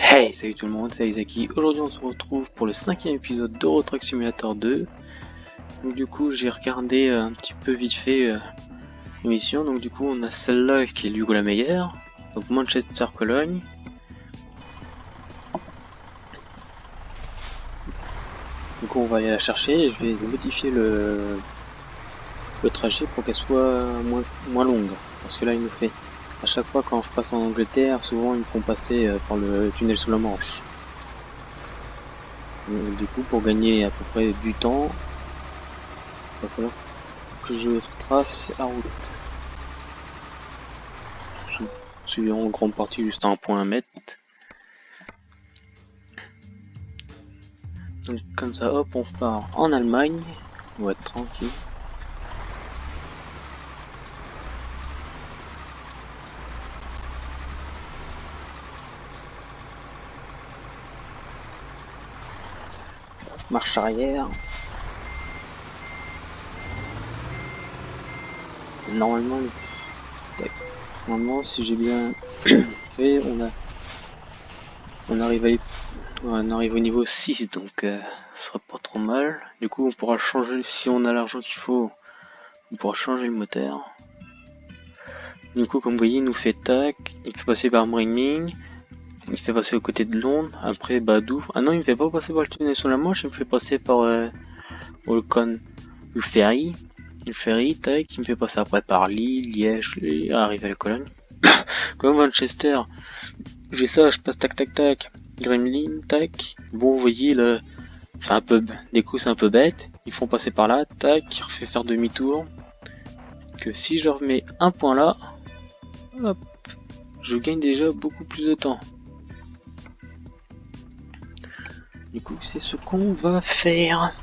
Hey, salut tout le monde, c'est Isaki. Aujourd'hui on se retrouve pour le 5e épisode d'Euro Truck Simulator 2. Donc du coup j'ai regardé un petit peu vite fait l'émission. Donc du coup on a celle-là qui est Hugo la meilleure. Donc Manchester-Cologne. Du coup on va aller la chercher et je vais modifier le trajet pour qu'elle soit moins longue. Parce que là il nous fait... À chaque fois quand je passe en Angleterre, souvent ils me font passer par le tunnel sous la Manche. Donc, du coup, pour gagner à peu près du temps, il va falloir que je trace la route. Je suis en grande partie juste à un point à mettre. Donc comme ça, hop, on part en Allemagne. On va être tranquille. Marche arrière. Normalement, si j'ai bien fait, on arrive au niveau 6, donc ce sera pas trop mal. Du coup, on pourra changer, si on a l'argent qu'il faut, on pourra changer le moteur. Du coup, comme vous voyez, il nous fait tac, il fait passer par Mringling. Il fait passer aux côtés de Londres, après Badou. Ah non, il me fait pas passer par le tunnel sur la Manche, il me fait passer par le ferry. Le ferry, tac, il me fait passer après par Lille, Liège, et arrive à la Cologne. Comme Manchester, j'ai ça, je passe tac tac tac, Gremlin, tac. Bon, vous voyez, là, c'est un peu, des coups c'est un peu bête. Ils font passer par là, tac, il refait faire demi-tour. Que si je remets un point là, hop, je gagne déjà beaucoup plus de temps. Du coup, c'est ce qu'on va faire.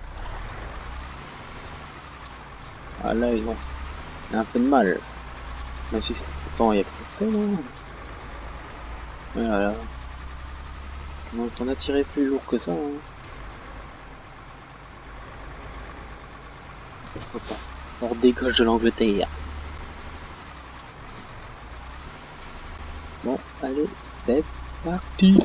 Ah là, il a un peu de mal. Même si c'est pourtant il y a que ça se donne. Voilà. Non, t'en as tiré plus lourd que ça. Hein. Pourquoi pas. On redégage de l'Angleterre. Bon, allez, c'est parti.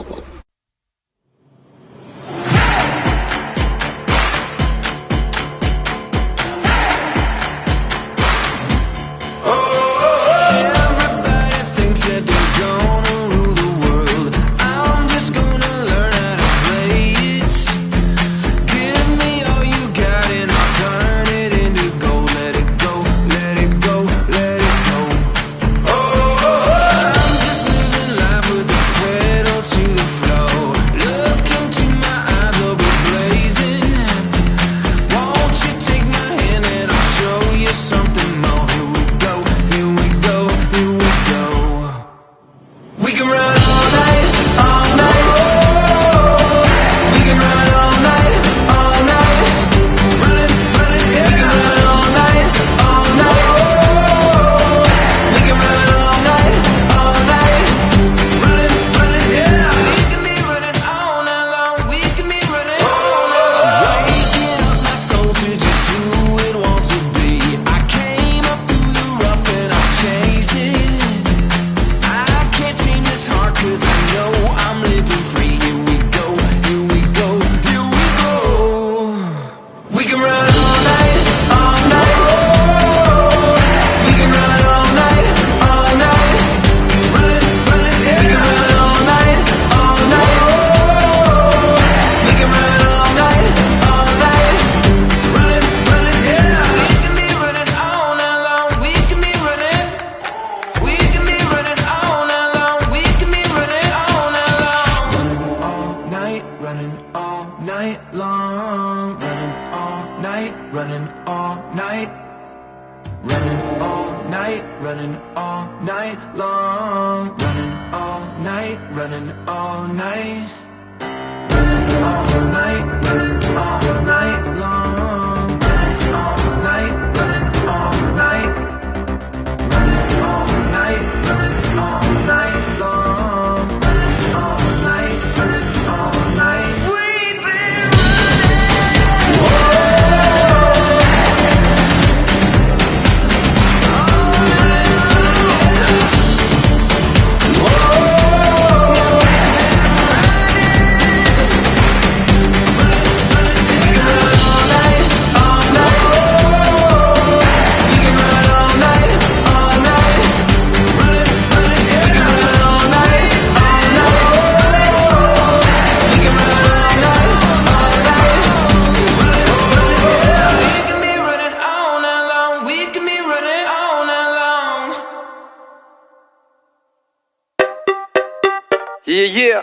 Yeah yeah.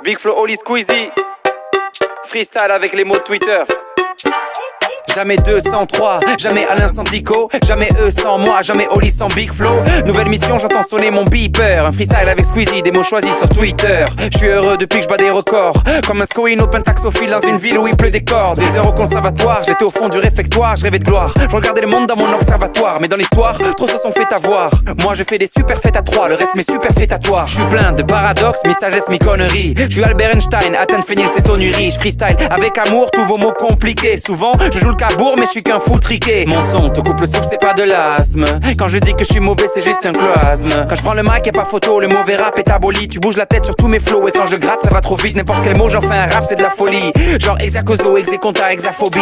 Big Flow, Oli Squeezie. Freestyle avec les mots de Twitter. Jamais 203, jamais Alain sans Dico, jamais eux sans moi, jamais Oli sans Big Flow. Nouvelle mission, j'entends sonner mon beeper. Un freestyle avec Squeezie, des mots choisis sur Twitter. Je suis heureux depuis que je bats des records. Comme un scoïno pentaxophile dans une ville où il pleut des cordes. Des heures au conservatoire, j'étais au fond du réfectoire. Je rêvais de gloire, je regardais le monde dans mon observatoire. Mais dans l'histoire, trop se sont fait avoir. Moi je fais des super fêtes à trois, le reste mes super fêtatoires. Je suis plein de paradoxes, mi sagesse, mi conneries. Je suis Albert Einstein, atteindre phénylcétonurie. Je freestyle avec amour, tous vos mots compliqués. Souvent, je joue le cabourg mais je suis qu'un fou triqué. Mon son te coupe le souffle, c'est pas de l'asthme. Quand je dis que je suis mauvais, c'est juste un cloasme. Quand je prends le mic, y'a pas photo, le mauvais rap est aboli. Tu bouges la tête sur tous mes flows et quand je gratte, ça va trop vite. N'importe quel mot, j'en fais un rap, c'est de la folie. Genre hexacoso, exéconta, hexaphobie.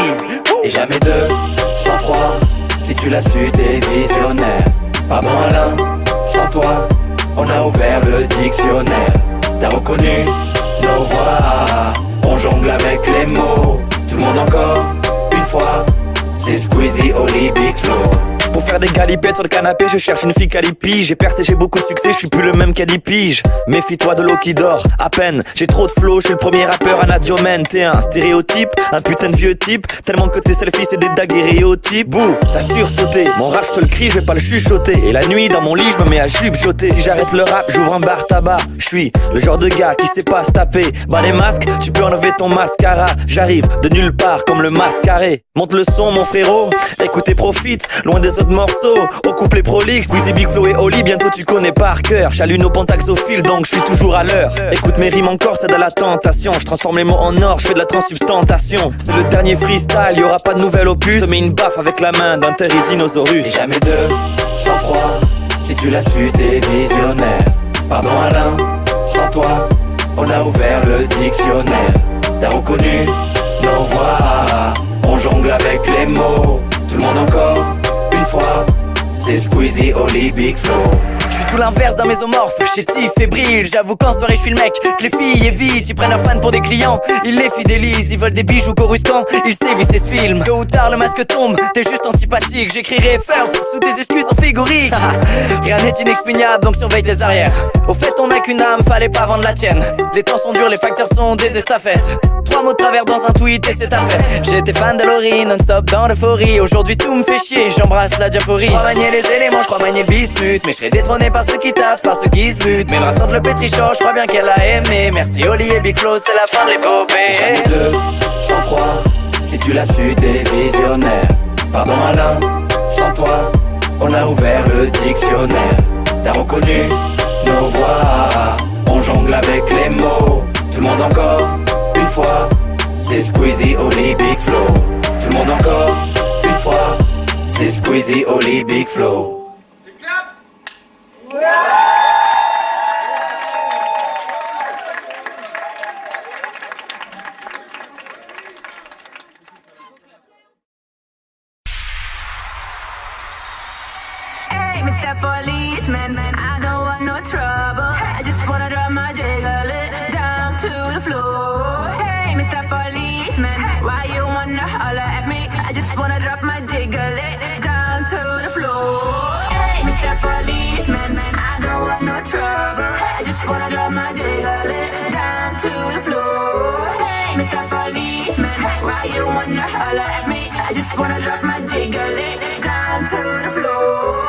Et jamais 203, si tu l'as su, t'es visionnaire. Pardon Alain, sans toi, on a ouvert le dictionnaire. T'as reconnu nos voix, on jongle avec les mots. Tout le monde encore, une fois, c'est Squeezie, Oli, Big Flow. Pour faire des galipettes sur le canapé, je cherche une fille qualipi. J'ai percé, j'ai beaucoup de succès, je suis plus le même qu'à 10 piges. Méfie-toi de l'eau qui dort, à peine. J'ai trop de flow, je suis le premier rappeur anadiomène. T'es un stéréotype, un putain de vieux type. Tellement que tes selfies c'est des daguerréotypes. Bouh, t'as sursauté, mon rap je te le crie, je vais pas le chuchoter. Et la nuit dans mon lit, je me mets à jupe-joter. Si j'arrête le rap, j'ouvre un bar tabac. Je suis le genre de gars qui sait pas se taper. Bah les masques, tu peux enlever ton mascara. J'arrive de nulle part comme le mascaré. Monte le son mon frérot, écoute et profite. Loin des autres morceaux, au couplet prolixe. Squeezie, Big Flow et Oli, bientôt tu connais par cœur. J'allume au pentaxophile donc je suis toujours à l'heure. Écoute mes rimes encore, c'est de la tentation. Je transforme les mots en or, je fais de la transsubstantation. C'est le dernier freestyle, y'aura pas de nouvel opus. Je te mets une baffe avec la main d'un Therizinosaurus. Et jamais 203, si tu l'as su, t'es visionnaire. Pardon Alain, sans toi, on a ouvert le dictionnaire. T'as reconnu nos voix, on jongle avec les mots. Tout le monde encore, une fois, c'est Squeezie, Oli, Big Flow. Je suis tout l'inverse d'un mésomorphe, chétif, fébrile. J'avoue qu'en soirée je suis le mec que les filles évitent. Ils prennent leurs fans pour des clients, ils les fidélisent. Ils veulent des bijoux coruscants, ils sévissent et se filment. Tôt ou tard le masque tombe, t'es juste antipathique. J'écrirai first sous tes excuses en figurique. Rien n'est inexpugnable donc surveille tes arrières. Au fait on n'a qu'une âme, fallait pas vendre la tienne. Les temps sont durs, les facteurs sont des estafettes. 3 mots de travers dans un tweet et c'est ta fête. J'étais fan de Laurie, non-stop dans l'euphorie. Aujourd'hui tout me fait chier, j'embrasse la diaphorie. Je crois manier les éléments, je crois manier le bismuth. Mais je serai détrôné par ceux qui taffent, par ceux qui se butent. Mes bras sentent le pétrichor, je crois bien qu'elle a aimé. Merci Oli et Big Flow, c'est la fin de l'épopée. Jamais 203, si tu l'as su, t'es visionnaire. Pardon Alain, sans toi, on a ouvert le dictionnaire. T'as reconnu nos voix, on jongle avec les mots. Tout le monde encore, une fois, c'est Squeezie, Oli, Big Flow. Tout le monde encore, une fois, c'est Squeezie, Oli, Big Flow. Hey, Mr. Policeman, I don't want no trouble. I just wanna drop my jiggle down to the floor. Hey, Mr. Policeman, why you wanna holler at me? I just wanna drop my jiggle down to the floor. Hey, Mr. Policeman, I don't want no trouble. I just wanna drop my jiggle down to the floor. Hey, Mr. Policeman, why you wanna holler at me? I just wanna drop my jiggle down to the floor.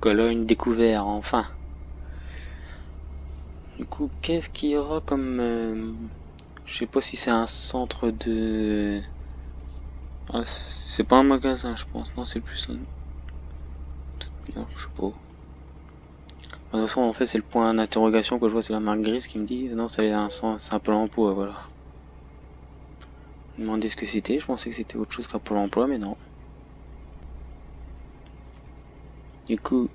Cologne découvert, enfin. Du coup, qu'est-ce qu'il y aura comme... je sais pas si c'est un centre de... Ah, c'est pas un magasin, je pense. Non, c'est plus un... Bien, je sais pas. De toute façon, en fait, c'est le point d'interrogation que je vois, c'est la marque grise qui me dit non, c'est un Pôle emploi, voilà. Je me demandais ce que c'était, je pensais que c'était autre chose qu'un Pôle emploi, mais non. Du coup,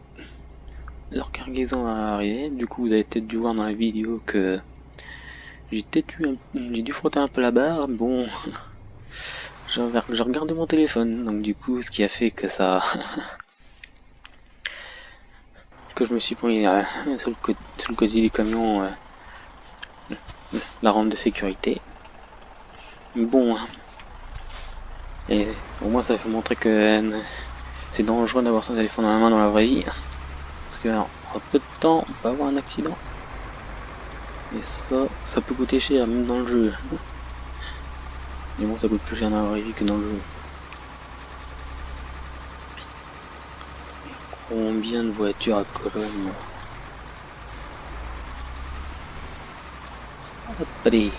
leur cargaison est arrivée. Du coup, vous avez peut-être dû voir dans la vidéo que j'ai dû frotter un peu la barre. Bon, j'ai regardé mon téléphone, donc du coup, ce qui a fait que ça, que je me suis pris sur le côté du camion, la rampe de sécurité. Bon, et au moins ça fait montrer que c'est dangereux d'avoir son téléphone dans la main dans la vraie vie, parce que en peu de temps, on peut avoir un accident. Et ça peut coûter cher, même dans le jeu. Mais bon, ça coûte plus cher dans la vraie vie que dans le jeu. Combien de voitures à Cologne? Hop, allez.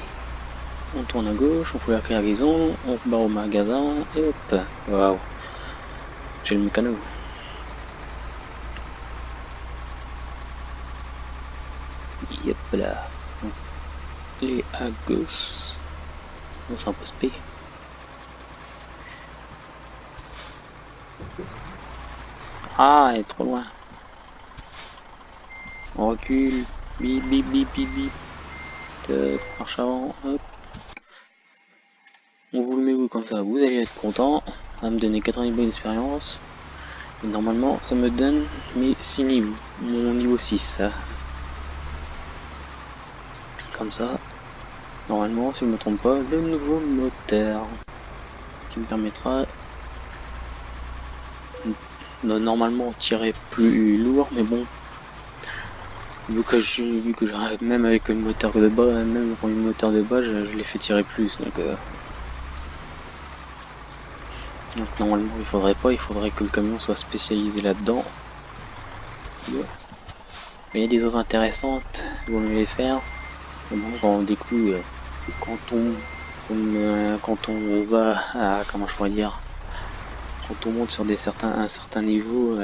On tourne à gauche, on fout la cargaison, on repart au magasin, et hop. Waouh. J'ai le mécano. Yep là. Et à gauche. On s'en passe P. Ah, elle est trop loin. On recule. Bip bip bip bip bip. Marche avant. Hop. On vous le met où comme ça? Vous allez être content. Ça va me donner 80 points d'expérience. Et normalement, ça me donne mes 6 niveaux. Mon niveau 6. Comme ça. Normalement, si je ne me trompe pas, le nouveau moteur. Ce qui me permettra de normalement tirer plus lourd, mais bon. Vu que j'arrive même avec le moteur de bas, même pour le moteur de bas, je l'ai fait tirer plus. Donc normalement il faudrait que le camion soit spécialisé là-dedans. Ouais. Il y a des offres intéressantes, il vaut mieux les faire. Mais bon, quand des coups, quand on va à, comment je pourrais dire, quand on monte sur un certain niveau,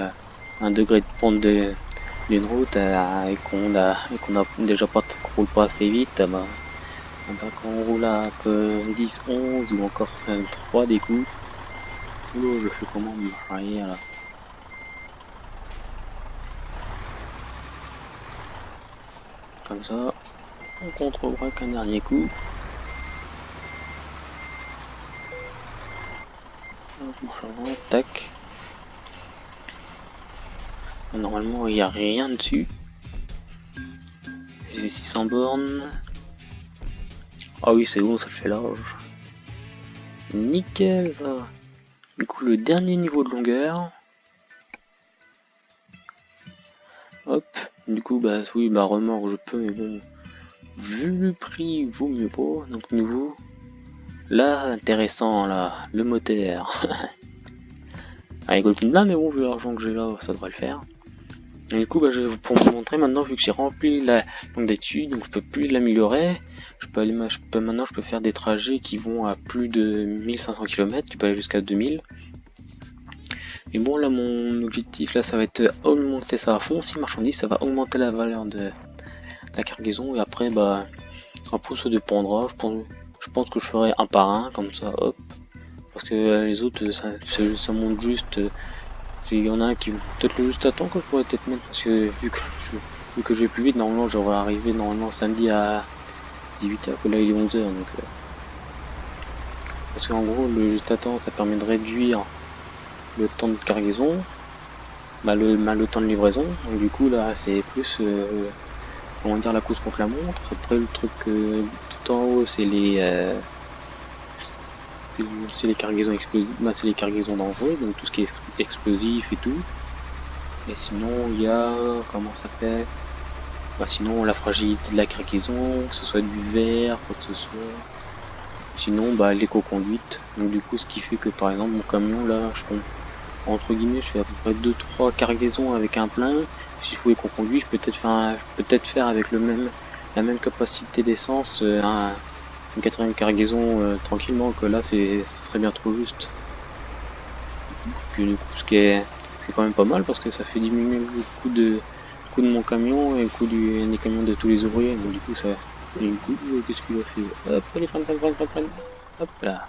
un degré de pente d'une route, et qu'on a déjà roule pas assez vite, quand on roule à que 10, 11 ou encore 3 des coups. Oh, je fais comment me arrière là? Comme ça, on contrôlera qu'un dernier coup. Tac. Normalement, il n'y a rien dessus. J'ai 600 bornes. Ah oui, c'est bon, ça fait large. Nickel ça. Du coup, le dernier niveau de longueur. Hop. Du coup, bah oui, bah remorque je peux, mais bon. Vu le prix, vaut mieux pas. Donc nouveau. Là, intéressant là, le moteur. Avec aucune là, mais bon, vu l'argent que j'ai là, ça devrait le faire. Et du coup, bah, pour vous montrer maintenant, vu que j'ai rempli la langue d'études, donc je peux plus l'améliorer. Maintenant, je peux faire des trajets qui vont à plus de 1500 km, qui peuvent aller jusqu'à 2000. Et bon, là, mon objectif, là, ça va être augmenter ça à fond. Si marchandise, ça va augmenter la valeur de la cargaison. Et après, bah, après, ça dépendra. Je pense que je ferai un par un, comme ça, hop. Parce que les autres, ça monte juste. Il y en a un qui peut-être le juste à temps que je pourrais peut-être mettre, parce que vu que je vais plus vite, normalement j'aurais arrivé normalement samedi à 18h, que là il est 11h, donc parce qu'en gros le juste à temps ça permet de réduire le temps de cargaison, le temps de livraison, donc du coup là c'est plus comment dire, la course contre la montre. Après le truc tout en haut c'est les cargaisons explosives, c'est les cargaisons dangereuses, donc tout ce qui est explosif et tout. Et sinon il y a, comment ça s'appelle, sinon la fragilité de la cargaison, que ce soit du verre, quoi que ce soit. Sinon l'éco-conduite, donc du coup ce qui fait que par exemple mon camion là, entre guillemets je fais à peu près 2-3 cargaisons avec un plein. Si je fais éco-conduit, je peux peut-être faire avec la même capacité d'essence une 4ème cargaison tranquillement, que là ce serait bien trop juste. Du coup, ce qui est quand même pas mal parce que ça fait diminuer le coût de mon camion et le coût des camions de tous les ouvriers. Donc du coup ça du coup qu'est-ce qu'il a fait? Hop, allez, freine. Hop là.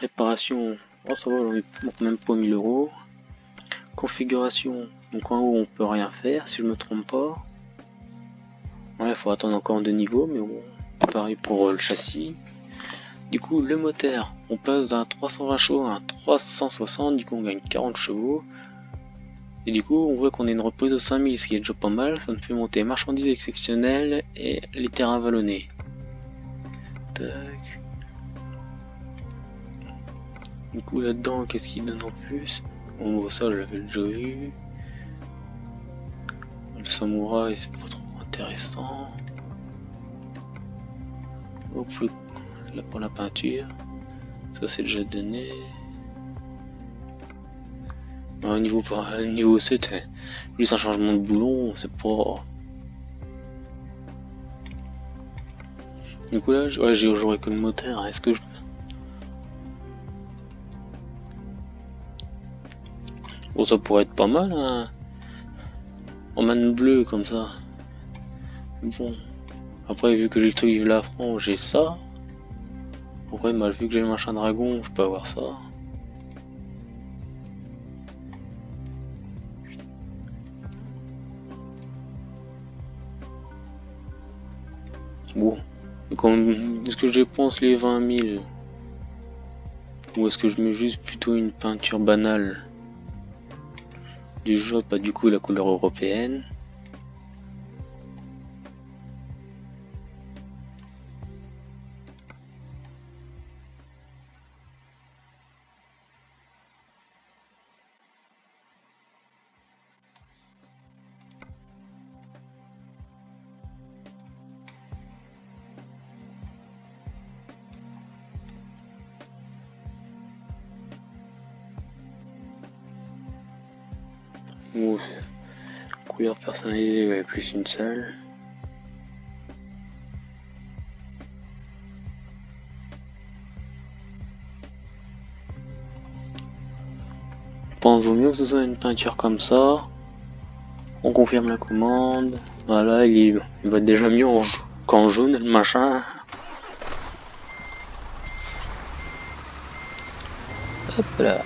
Réparation, oh ça va, on est même pas 1000 €. Configuration, donc en haut on peut rien faire si je me trompe pas. Ouais, il faut attendre encore 2 niveaux, mais bon, pareil pour le châssis. Du coup, le moteur, on passe d'un 320 chevaux à un 360, du coup on gagne 40 chevaux. Et du coup, on voit qu'on a une reprise de 5000, ce qui est déjà pas mal. Ça me fait monter marchandises exceptionnelles et les terrains vallonnés. Tac. Du coup, là-dedans, qu'est-ce qu'il donne en plus? Bon, ça, je l'avais déjà vu. Le samouraï, c'est pas trop intéressant. Hop, là pour la peinture. Ça, c'est déjà donné. Niveau 7, juste un changement de boulon, c'est pas... Du coup là, ouais, j'aurais que le moteur, est-ce que je... Bon, ça pourrait être pas mal, hein, en manne bleue comme ça. Bon, après vu que j'ai le truc de la France, j'ai ça. Après, mal vu que j'ai le machin dragon, je peux avoir ça. Bon, est-ce que je dépense les 20 000 ou est-ce que je mets juste plutôt une peinture banale du jeu, pas du coup la couleur européenne? Ou couleur personnalisée, ouais, plus une seule. Je pense vaut mieux que ce soit une peinture comme ça. On confirme la commande. Voilà, il va être déjà mieux qu'en jaune, le machin. Hop là.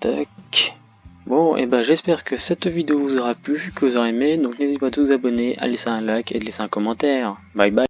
Tac. Bon, et ben j'espère que cette vidéo vous aura plu, que vous aurez aimé. Donc n'hésitez pas à vous abonner, à laisser un like et de laisser un commentaire. Bye bye.